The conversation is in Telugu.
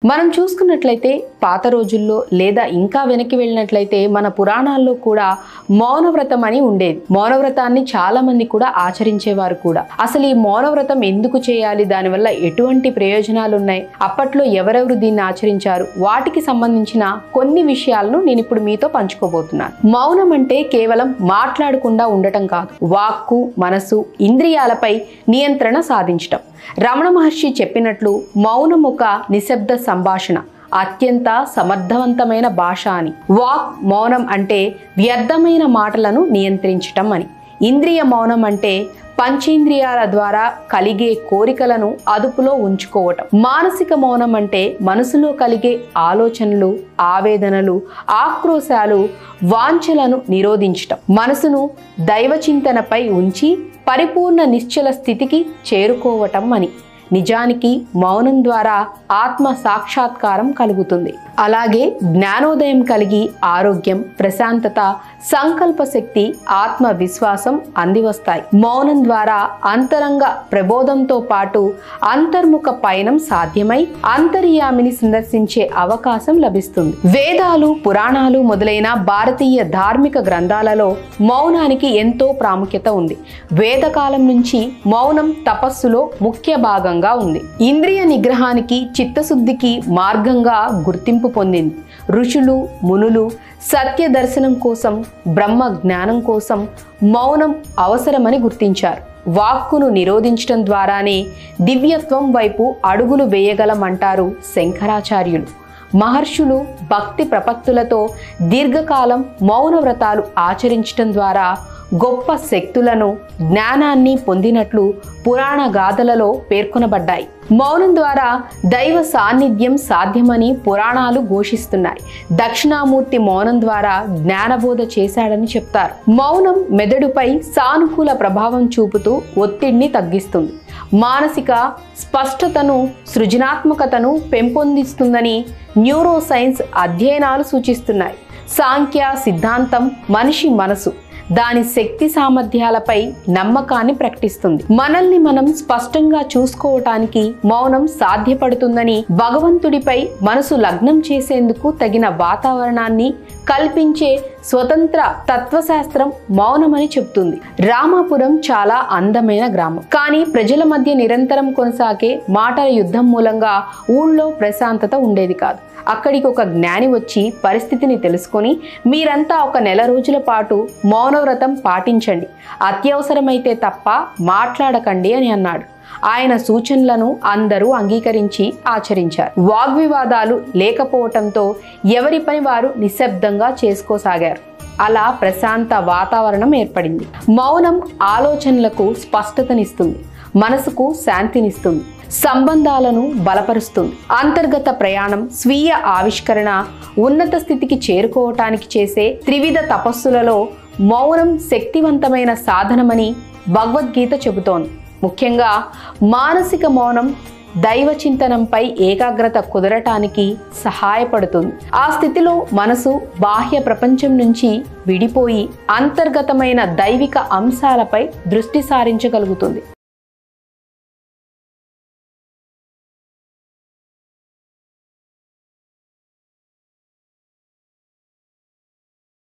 మనం చూసుకున్నట్లయితే పాత రోజుల్లో లేదా ఇంకా వెనక్కి వెళ్ళినట్లయితే మన పురాణాల్లో కూడా మౌనవ్రతం అని ఉండేది. మౌనవ్రతాన్ని చాలా మంది కూడా ఆచరించేవారు కూడా. అసలు ఈ మౌనవ్రతం ఎందుకు చేయాలి, దానివల్ల ఎటువంటి ప్రయోజనాలు ఉన్నాయి, అప్పట్లో ఎవరెవరు దీన్ని ఆచరించారు, వాటికి సంబంధించిన కొన్ని విషయాలను నేను ఇప్పుడు మీతో పంచుకోబోతున్నాను. మౌనం అంటే కేవలం మాట్లాడకుండా ఉండటం కాదు, వాక్కు, మనసు, ఇంద్రియాలపై నియంత్రణ సాధించటం. రమణ మహర్షి చెప్పినట్లు మౌనం ఒక నిశ్శబ్ద సంభాషణ, అత్యంత సమర్థవంతమైన భాష అని. వాక్ మౌనం అంటే వ్యర్థమైన మాటలను నియంత్రించటం అని. ఇంద్రియ మౌనం అంటే పంచేంద్రియాల ద్వారా కలిగే కోరికలను అదుపులో ఉంచుకోవటం. మానసిక మౌనం అంటే మనసులో కలిగే ఆలోచనలు, ఆవేదనలు, ఆక్రోశాలు, వాంఛలను నిరోధించటం. మనసును దైవచింతనపై ఉంచి పరిపూర్ణ నిశ్చల స్థితికి చేరుకోవటం అని. నిజానికి మౌనం ద్వారా ఆత్మ సాక్షాత్కారం కలుగుతుంది. అలాగే జ్ఞానోదయం కలిగి ఆరోగ్యం, ప్రశాంతత, సంకల్ప శక్తి, ఆత్మవిశ్వాసం అందివస్తాయి. మౌనం ద్వారా అంతరంగ ప్రబోధంతో పాటు అంతర్ముఖ పయనం సాధ్యమై అంతర్యామిని సందర్శించే అవకాశం లభిస్తుంది. వేదాలు, పురాణాలు మొదలైన భారతీయ ధార్మిక గ్రంథాలలో మౌనానికి ఎంతో ప్రాముఖ్యత ఉంది. వేదకాలం నుంచి మౌనం తపస్సులో ముఖ్య భాగంగా ఉంది. ఇంద్రియ నిగ్రహానికి, చిత్తశుద్ధికి మార్గంగా గుర్తింపు పొందింది. ఋషులు, మునులు సత్య దర్శనం కోసం, బ్రహ్మ జ్ఞానం కోసం మౌనం అవసరమని గుర్తించారు. వాక్కును నిరోధించడం ద్వారానే దివ్యత్వం వైపు అడుగులు వేయగలమంటారు శంకరాచార్యులు. మహర్షులు భక్తి ప్రపత్తులతో దీర్ఘకాలం మౌన వ్రతాలు ఆచరించడం ద్వారా గొప్ప శక్తులను, జ్ఞానాన్ని పొందినట్లు పురాణ గాథలలో పేర్కొనబడ్డాయి. మౌనం ద్వారా దైవ సాన్నిధ్యం సాధ్యమని పురాణాలు ఘోషిస్తున్నాయి. దక్షిణామూర్తి మౌనం ద్వారా జ్ఞానబోధ చేశాడని చెప్తారు. మౌనం మెదడుపై సానుకూల ప్రభావం చూపుతూ ఒత్తిడిని తగ్గిస్తుంది. మానసిక స్పష్టతను, సృజనాత్మకతను పెంపొందిస్తుందని న్యూరో సైన్స్ అధ్యయనాలు సూచిస్తున్నాయి. సాంఖ్య సిద్ధాంతం మనిషి మనసు, దాని శక్తి సామర్థ్యాలపై నమ్మకాన్ని ప్రకటిస్తుంది. మనల్ని మనం స్పష్టంగా చూసుకోవటానికి మౌనం సాధ్యపడుతుందని, భగవంతుడిపై మనసు లగ్నం చేసేందుకు తగిన వాతావరణాన్ని కల్పించే స్వతంత్ర తత్వశాస్త్రం మౌనమని చెప్తుంది. రామాపురం చాలా అందమైన గ్రామం. కానీ ప్రజల మధ్య నిరంతరం కొనసాగే మాటల యుద్ధం మూలంగా ఊళ్ళో ప్రశాంతత ఉండేది కాదు. అక్కడికి ఒక జ్ఞాని వచ్చి పరిస్థితిని తెలుసుకొని, మీరంతా ఒక నెల రోజుల పాటు మౌనవ్రతం పాటించండి, అత్యవసరమైతే తప్ప మాట్లాడకండి అని అన్నాడు. ఆయన సూచనలను అందరూ అంగీకరించి ఆచరించారు. వాగ్వివాదాలు లేకపోవటంతో ఎవరి పని వారు నిశ్శబ్దంగా చేసుకోసాగారు. అలా ప్రశాంత వాతావరణం ఏర్పడింది. మౌనం ఆలోచనలకు స్పష్టతనిస్తుంది, మనసుకు శాంతినిస్తుంది, సంబంధాలను బలపరుస్తుంది. అంతర్గత ప్రయాణం, స్వీయ ఆవిష్కరణ, ఉన్నత స్థితికి చేరుకోవటానికి చేసే త్రివిధ తపస్సులలో మౌనం శక్తివంతమైన సాధనమని భగవద్గీత చెబుతోంది. ముఖ్యంగా మానసిక మౌనం దైవ చింతనంపై ఏకాగ్రత కుదరటానికి సహాయపడుతుంది. ఆ స్థితిలో మనసు బాహ్య ప్రపంచం నుంచి విడిపోయి అంతర్గతమైన దైవిక అంశాలపై దృష్టి సారించగలుగుతుంది.